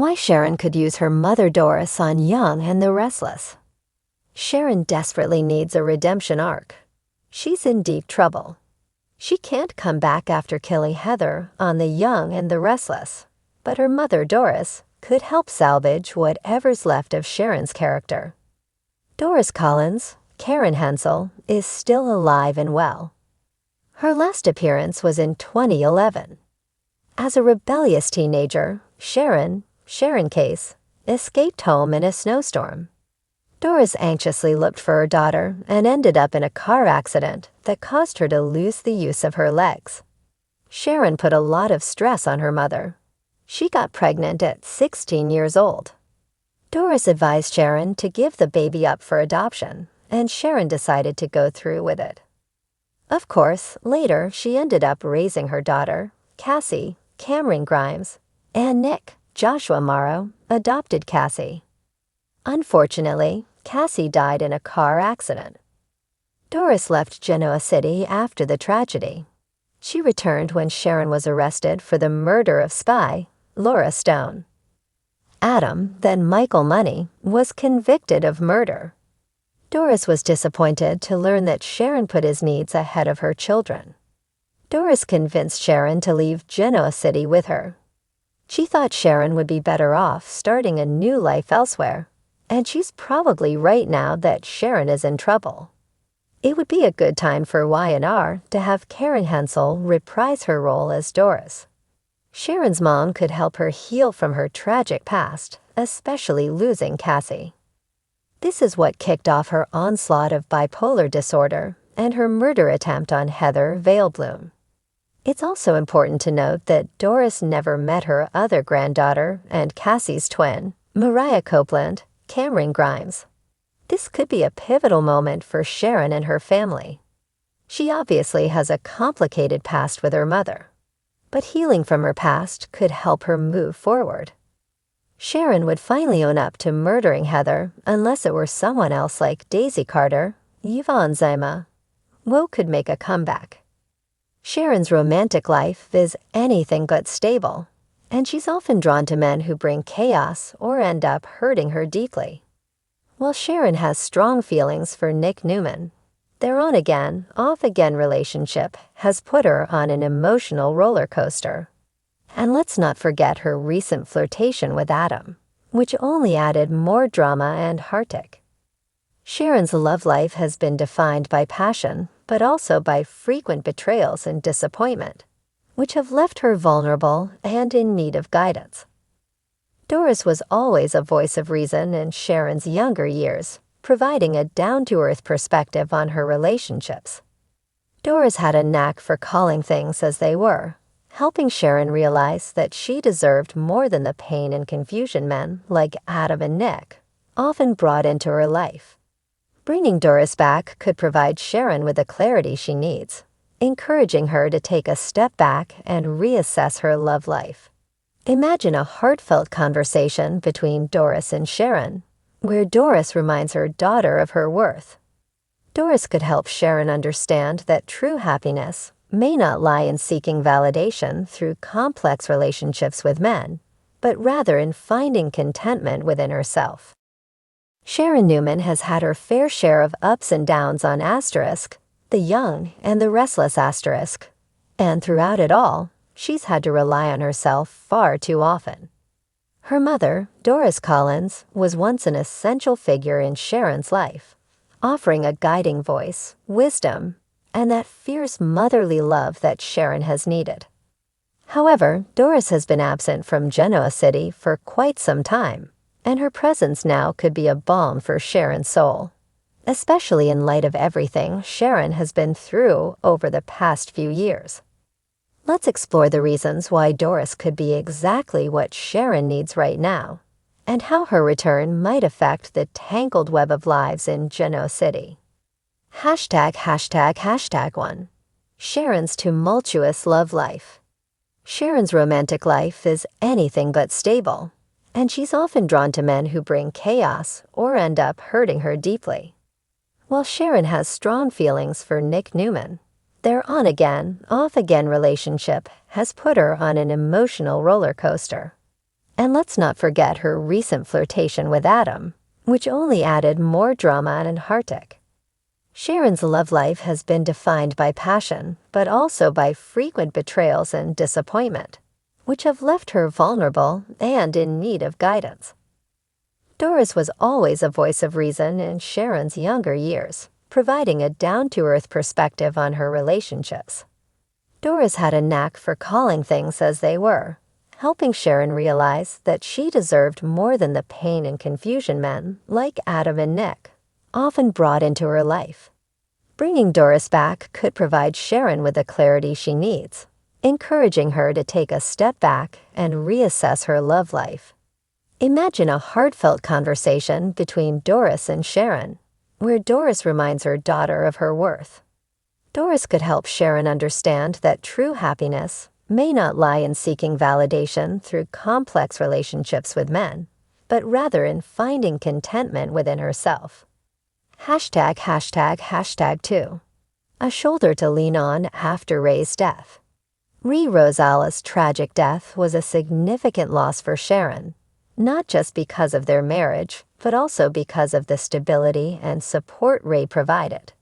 Why Sharon could use her mother Doris on Young and the Restless. Sharon desperately needs a redemption arc. She's in deep trouble. She can't come back after killing Heather on the Young and the Restless, but her mother Doris could help salvage whatever's left of Sharon's character. Doris Collins, Karen Hensel, is still alive and well. Her last appearance was in 2011. As a rebellious teenager, Sharon Case, escaped home in a snowstorm. Doris anxiously looked for her daughter and ended up in a car accident that caused her to lose the use of her legs. Sharon put a lot of stress on her mother. She got pregnant at 16 years old. Doris advised Sharon to give the baby up for adoption, and Sharon decided to go through with it. Of course, later she ended up raising her daughter, Cassie, Cameron Grimes, and Nick, Joshua Morrow, adopted Cassie. Unfortunately, Cassie died in a car accident. Doris left Genoa City after the tragedy. She returned when Sharon was arrested for the murder of spy Laura Stone. Adam, then Michael Money, was convicted of murder. Doris was disappointed to learn that Sharon put his needs ahead of her children. Doris convinced Sharon to leave Genoa City with her. She thought Sharon would be better off starting a new life elsewhere, and she's probably right now that Sharon is in trouble. It would be a good time for Y&R to have Karen Hensel reprise her role as Doris. Sharon's mom could help her heal from her tragic past, especially losing Cassie. This is what kicked off her onslaught of bipolar disorder and her murder attempt on Heather Veilbloom. It's also important to note that Doris never met her other granddaughter and Cassie's twin, Mariah Copeland, Cameron Grimes. This could be a pivotal moment for Sharon and her family. She obviously has a complicated past with her mother, but healing from her past could help her move forward. Sharon would finally own up to murdering Heather unless it were someone else like Daisy Carter, Yvonne Zima. Woe could make a comeback. Sharon's romantic life is anything but stable, and she's often drawn to men who bring chaos or end up hurting her deeply. While Sharon has strong feelings for Nick Newman, their on-again, off-again relationship has put her on an emotional roller coaster. And let's not forget her recent flirtation with Adam, which only added more drama and heartache. Sharon's love life has been defined by passion, but also by frequent betrayals and disappointment, which have left her vulnerable and in need of guidance. Doris was always a voice of reason in Sharon's younger years, providing a down-to-earth perspective on her relationships. Doris had a knack for calling things as they were, helping Sharon realize that she deserved more than the pain and confusion men like Adam and Nick often brought into her life. Bringing Doris back could provide Sharon with the clarity she needs, encouraging her to take a step back and reassess her love life. Imagine a heartfelt conversation between Doris and Sharon, where Doris reminds her daughter of her worth. Doris could help Sharon understand that true happiness may not lie in seeking validation through complex relationships with men, but rather in finding contentment within herself. Sharon Newman has had her fair share of ups and downs on Asterisk, the Young and the Restless Asterisk, and throughout it all, she's had to rely on herself far too often. Her mother, Doris Collins, was once an essential figure in Sharon's life, offering a guiding voice, wisdom, and that fierce motherly love that Sharon has needed. However, Doris has been absent from Genoa City for quite some time, and her presence now could be a balm for Sharon's soul, especially in light of everything Sharon has been through over the past few years. Let's explore the reasons why Doris could be exactly what Sharon needs right now, and how her return might affect the tangled web of lives in Genoa City. #1. Sharon's tumultuous love life. Sharon's romantic life is anything but stable, and she's often drawn to men who bring chaos or end up hurting her deeply. While Sharon has strong feelings for Nick Newman, their on-again, off-again relationship has put her on an emotional roller coaster. And let's not forget her recent flirtation with Adam, which only added more drama and heartache. Sharon's love life has been defined by passion, but also by frequent betrayals and disappointment, which have left her vulnerable and in need of guidance. Doris was always a voice of reason in Sharon's younger years, providing a down-to-earth perspective on her relationships. Doris had a knack for calling things as they were, helping Sharon realize that she deserved more than the pain and confusion men, like Adam and Nick, often brought into her life. Bringing Doris back could provide Sharon with the clarity she needs, encouraging her to take a step back and reassess her love life. Imagine a heartfelt conversation between Doris and Sharon, where Doris reminds her daughter of her worth. Doris could help Sharon understand that true happiness may not lie in seeking validation through complex relationships with men, but rather in finding contentment within herself. ###2. A shoulder to lean on after Ray's death. Rosala's tragic death was a significant loss for Sharon, not just because of their marriage, but also because of the stability and support Ray provided.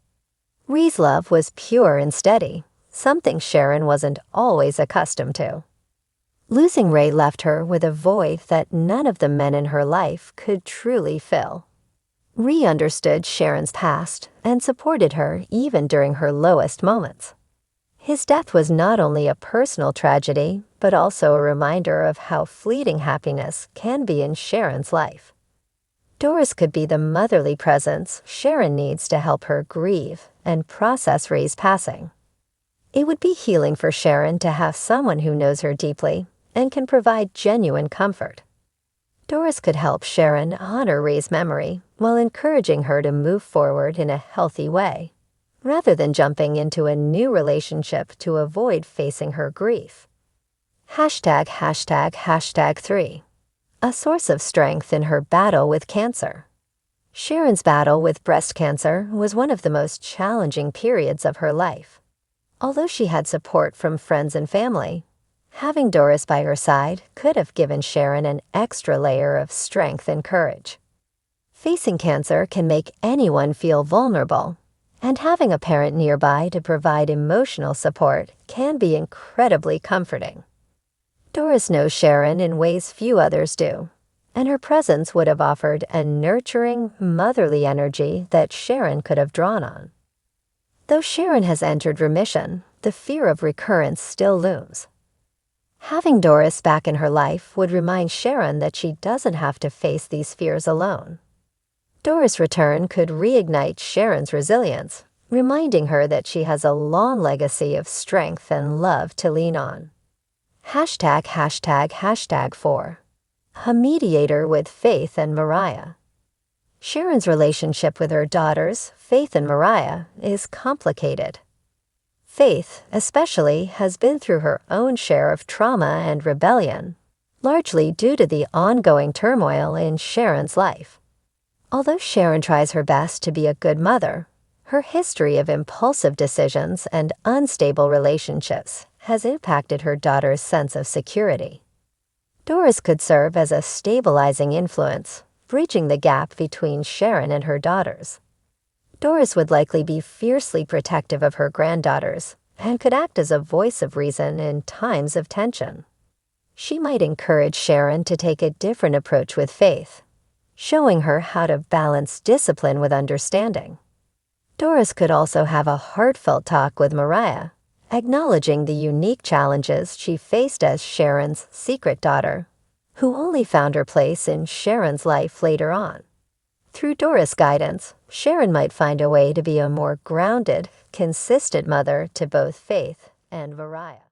Ree's love was pure and steady, something Sharon wasn't always accustomed to. Losing Ray left her with a void that none of the men in her life could truly fill. Ree understood Sharon's past and supported her even during her lowest moments. His death was not only a personal tragedy, but also a reminder of how fleeting happiness can be in Sharon's life. Doris could be the motherly presence Sharon needs to help her grieve and process Ray's passing. It would be healing for Sharon to have someone who knows her deeply and can provide genuine comfort. Doris could help Sharon honor Ray's memory while encouraging her to move forward in a healthy way, rather than jumping into a new relationship to avoid facing her grief. ###3. A source of strength in her battle with cancer. Sharon's battle with breast cancer was one of the most challenging periods of her life. Although she had support from friends and family, having Doris by her side could have given Sharon an extra layer of strength and courage. Facing cancer can make anyone feel vulnerable, and having a parent nearby to provide emotional support can be incredibly comforting. Doris knows Sharon in ways few others do, and her presence would have offered a nurturing, motherly energy that Sharon could have drawn on. Though Sharon has entered remission, the fear of recurrence still looms. Having Doris back in her life would remind Sharon that she doesn't have to face these fears alone. Doris' return could reignite Sharon's resilience, reminding her that she has a long legacy of strength and love to lean on. ###4. A mediator with Faith and Mariah. Sharon's relationship with her daughters, Faith and Mariah, is complicated. Faith, especially, has been through her own share of trauma and rebellion, largely due to the ongoing turmoil in Sharon's life. Although Sharon tries her best to be a good mother, her history of impulsive decisions and unstable relationships has impacted her daughter's sense of security. Doris could serve as a stabilizing influence, bridging the gap between Sharon and her daughters. Doris would likely be fiercely protective of her granddaughters and could act as a voice of reason in times of tension. She might encourage Sharon to take a different approach with Faith, showing her how to balance discipline with understanding. Doris could also have a heartfelt talk with Mariah, acknowledging the unique challenges she faced as Sharon's secret daughter, who only found her place in Sharon's life later on. Through Doris' guidance, Sharon might find a way to be a more grounded, consistent mother to both Faith and Mariah.